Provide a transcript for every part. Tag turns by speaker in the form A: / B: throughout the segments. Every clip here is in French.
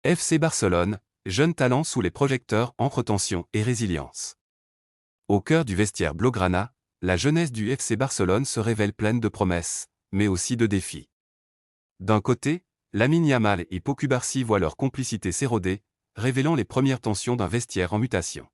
A: FC Barcelone, jeune talent sous les projecteurs entre tension et résilience. Au cœur du vestiaire blaugrana, la jeunesse du FC Barcelone se révèle pleine de promesses, mais aussi de défis. D'un côté, Lamine Yamal et Pau Cubarsí voient leur complicité s'éroder, révélant les premières tensions d'un vestiaire en mutation.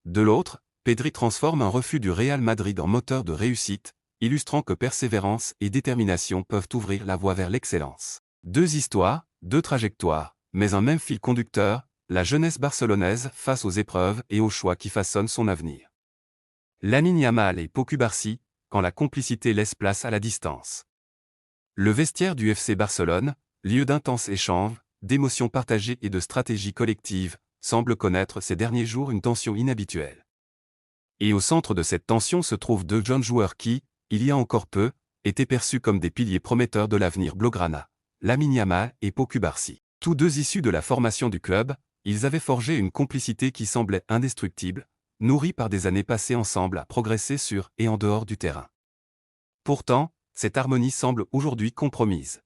A: De l'autre, Pedri transforme un refus du Real Madrid en moteur de réussite, illustrant que persévérance et détermination peuvent ouvrir la voie vers l'excellence. Deux histoires, deux trajectoires, mais un même fil conducteur, la jeunesse barcelonaise face aux épreuves et aux choix qui façonnent son avenir. Lamine Yamal et Pau Cubarsí, quand la complicité laisse place à la distance. Le vestiaire du FC Barcelone, lieu d'intenses échanges, d'émotions partagées et de stratégies collectives, semble connaître ces derniers jours une tension inhabituelle. Et au centre de cette tension se trouvent deux jeunes joueurs qui, il y a encore peu, étaient perçus comme des piliers prometteurs de l'avenir blaugrana, Lamine Yamal et Pau Cubarsí. Tous deux issus de la formation du club, ils avaient forgé une complicité qui semblait indestructible, nourrie par des années passées ensemble à progresser sur et en dehors du terrain. Pourtant, cette harmonie semble aujourd'hui compromise.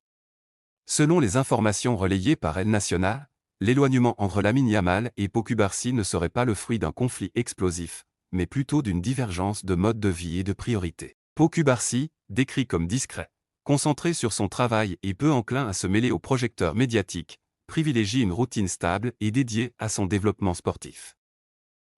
A: Selon les informations relayées par El Nacional, l'éloignement entre Lamine Yamal et Pau Cubarsí ne serait pas le fruit d'un conflit explosif, mais plutôt d'une divergence de mode de vie et de priorités. Pau Cubarsí, décrit comme discret, concentré sur son travail et peu enclin à se mêler aux projecteurs médiatiques, privilégie une routine stable et dédiée à son développement sportif.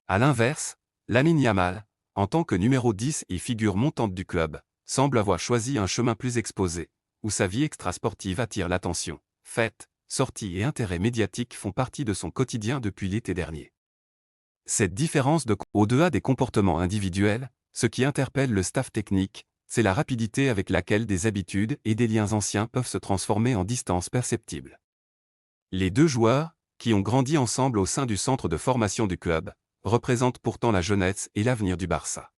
A: À l'inverse, Lamine Yamal, en tant que numéro 10 et figure montante du club, semble avoir choisi un chemin plus exposé, où sa vie extrasportive attire l'attention. Fêtes, sorties et intérêts médiatiques font partie de son quotidien depuis l'été dernier. Cette différence au-delà des comportements individuels, ce qui interpelle le staff technique, c'est la rapidité avec laquelle des habitudes et des liens anciens peuvent se transformer en distance perceptible. Les deux joueurs, qui ont grandi ensemble au sein du centre de formation du club, représentent pourtant la jeunesse et l'avenir du Barça.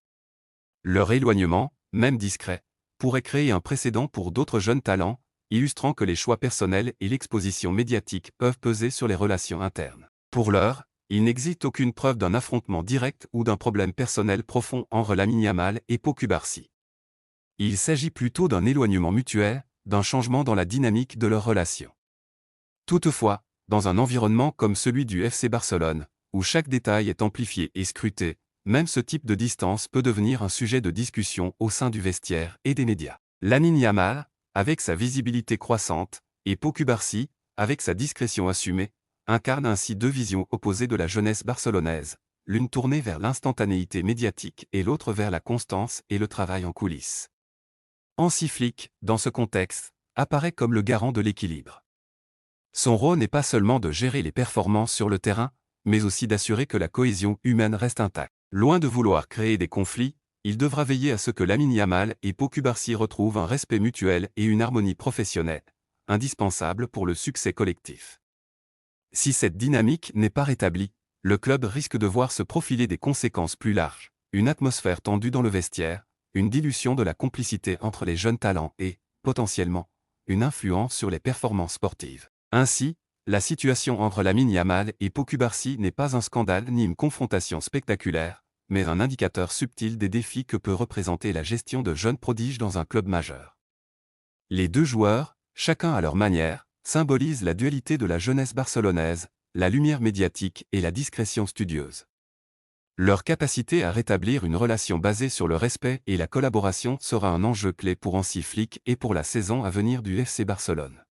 A: Leur éloignement, même discret, pourrait créer un précédent pour d'autres jeunes talents, illustrant que les choix personnels et l'exposition médiatique peuvent peser sur les relations internes. Pour l'heure, il n'existe aucune preuve d'un affrontement direct ou d'un problème personnel profond entre Lamine Yamal et Pau Cubarsí. Il s'agit plutôt d'un éloignement mutuel, d'un changement dans la dynamique de leur relation. Toutefois, dans un environnement comme celui du FC Barcelone, où chaque détail est amplifié et scruté, même ce type de distance peut devenir un sujet de discussion au sein du vestiaire et des médias. Lamine Yamal, avec sa visibilité croissante, et Pau Cubarsí, avec sa discrétion assumée, incarnent ainsi deux visions opposées de la jeunesse barcelonaise, l'une tournée vers l'instantanéité médiatique et l'autre vers la constance et le travail en coulisses. Hansi Flick, dans ce contexte, apparaît comme le garant de l'équilibre. Son rôle n'est pas seulement de gérer les performances sur le terrain, mais aussi d'assurer que la cohésion humaine reste intacte. Loin de vouloir créer des conflits, il devra veiller à ce que Lamine Yamal et Pau Cubarsí retrouvent un respect mutuel et une harmonie professionnelle, indispensable pour le succès collectif. Si cette dynamique n'est pas rétablie, le club risque de voir se profiler des conséquences plus larges, une atmosphère tendue dans le vestiaire, une dilution de la complicité entre les jeunes talents et, potentiellement, une influence sur les performances sportives. Ainsi, la situation entre Lamine Yamal et Pau Cubarsí n'est pas un scandale ni une confrontation spectaculaire, mais un indicateur subtil des défis que peut représenter la gestion de jeunes prodiges dans un club majeur. Les deux joueurs, chacun à leur manière, symbolisent la dualité de la jeunesse barcelonaise, la lumière médiatique et la discrétion studieuse. Leur capacité à rétablir une relation basée sur le respect et la collaboration sera un enjeu clé pour Hansi Flick et pour la saison à venir du FC Barcelone.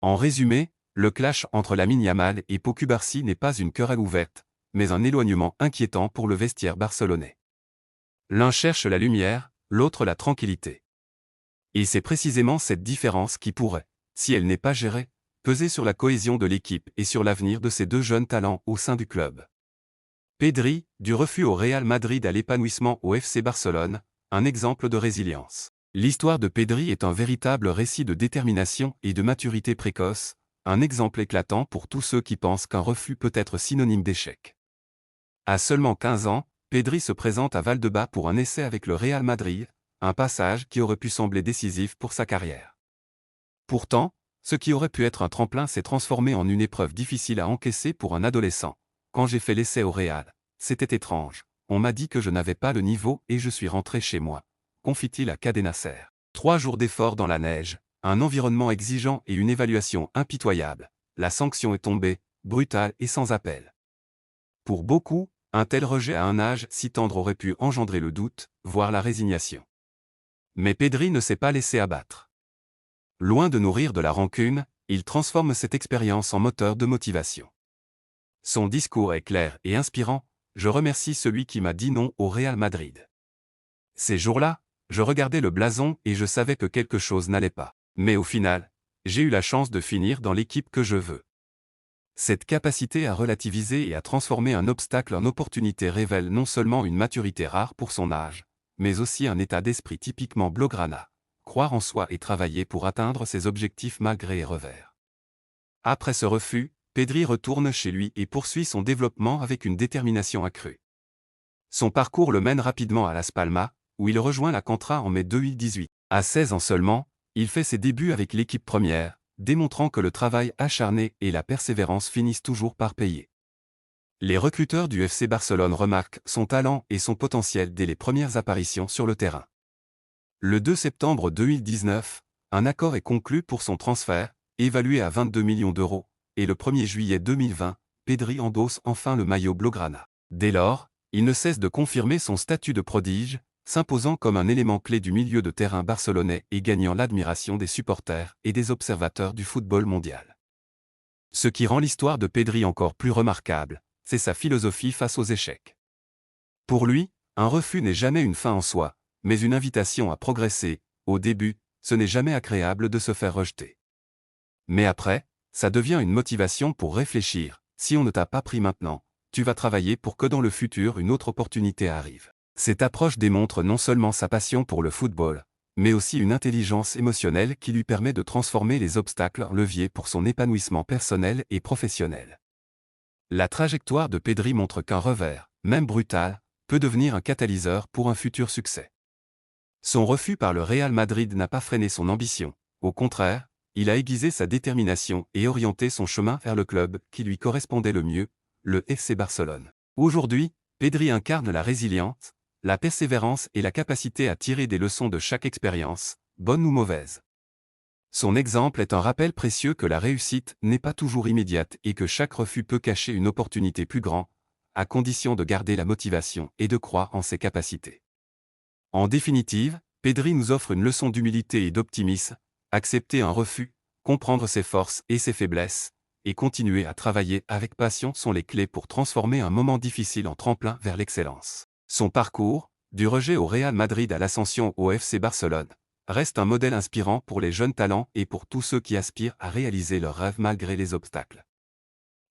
A: En résumé, le clash entre Lamine Yamal et Pau Cubarsí n'est pas une querelle ouverte, mais un éloignement inquiétant pour le vestiaire barcelonais. L'un cherche la lumière, l'autre la tranquillité. Et c'est précisément cette différence qui pourrait, si elle n'est pas gérée, peser sur la cohésion de l'équipe et sur l'avenir de ces deux jeunes talents au sein du club. Pedri, du refus au Real Madrid à l'épanouissement au FC Barcelone, un exemple de résilience. L'histoire de Pedri est un véritable récit de détermination et de maturité précoce, un exemple éclatant pour tous ceux qui pensent qu'un refus peut être synonyme d'échec. À seulement 15 ans, Pedri se présente à Valdebebas pour un essai avec le Real Madrid, un passage qui aurait pu sembler décisif pour sa carrière. Pourtant, ce qui aurait pu être un tremplin s'est transformé en une épreuve difficile à encaisser pour un adolescent. Quand j'ai fait l'essai au Real, c'était étrange, on m'a dit que je n'avais pas le niveau et je suis rentré chez moi, confie-t-il à Cadena Ser. 3 jours d'efforts dans la neige, un environnement exigeant et une évaluation impitoyable. la sanction est tombée, brutale et sans appel. Pour beaucoup, un tel rejet à un âge si tendre aurait pu engendrer le doute, voire la résignation. Mais Pedri ne s'est pas laissé abattre. Loin de nourrir de la rancune, il transforme cette expérience en moteur de motivation. Son discours est clair et inspirant: je remercie celui qui m'a dit non au Real Madrid. Ces jours-là, je regardais le blason et je savais que quelque chose n'allait pas. Mais au final, j'ai eu la chance de finir dans l'équipe que je veux. Cette capacité à relativiser et à transformer un obstacle en opportunité révèle non seulement une maturité rare pour son âge, mais aussi un état d'esprit typiquement blaugrana: croire en soi et travailler pour atteindre ses objectifs malgré les revers. Après ce refus, Pedri retourne chez lui et poursuit son développement avec une détermination accrue. Son parcours le mène rapidement à Las Palmas, où il rejoint la Contra en mai 2018. À 16 ans seulement, il fait ses débuts avec l'équipe première, démontrant que le travail acharné et la persévérance finissent toujours par payer. Les recruteurs du FC Barcelone remarquent son talent et son potentiel dès les premières apparitions sur le terrain. Le 2 septembre 2019, un accord est conclu pour son transfert, évalué à 22 millions d'euros, et le 1er juillet 2020, Pedri endosse enfin le maillot blaugrana. Dès lors, il ne cesse de confirmer son statut de prodige, s'imposant comme un élément clé du milieu de terrain barcelonais et gagnant l'admiration des supporters et des observateurs du football mondial. Ce qui rend l'histoire de Pedri encore plus remarquable, c'est sa philosophie face aux échecs. Pour lui, un refus n'est jamais une fin en soi, mais une invitation à progresser. Au début, ce n'est jamais agréable de se faire rejeter. Mais après, ça devient une motivation pour réfléchir: si on ne t'a pas pris maintenant, tu vas travailler pour que dans le futur une autre opportunité arrive. Cette approche démontre non seulement sa passion pour le football, mais aussi une intelligence émotionnelle qui lui permet de transformer les obstacles en levier pour son épanouissement personnel et professionnel. La trajectoire de Pedri montre qu'un revers, même brutal, peut devenir un catalyseur pour un futur succès. Son refus par le Real Madrid n'a pas freiné son ambition, au contraire, il a aiguisé sa détermination et orienté son chemin vers le club qui lui correspondait le mieux, le FC Barcelone. Aujourd'hui, Pedri incarne la résilience, la persévérance et la capacité à tirer des leçons de chaque expérience, bonne ou mauvaise. Son exemple est un rappel précieux que la réussite n'est pas toujours immédiate et que chaque refus peut cacher une opportunité plus grande, à condition de garder la motivation et de croire en ses capacités. En définitive, Pedri nous offre une leçon d'humilité et d'optimisme: accepter un refus, comprendre ses forces et ses faiblesses, et continuer à travailler avec passion sont les clés pour transformer un moment difficile en tremplin vers l'excellence. Son parcours, du rejet au Real Madrid à l'ascension au FC Barcelone, reste un modèle inspirant pour les jeunes talents et pour tous ceux qui aspirent à réaliser leurs rêves malgré les obstacles.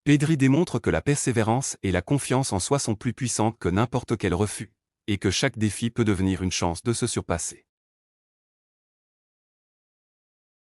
A: Pedri démontre que la persévérance et la confiance en soi sont plus puissantes que n'importe quel refus, et que chaque défi peut devenir une chance de se surpasser.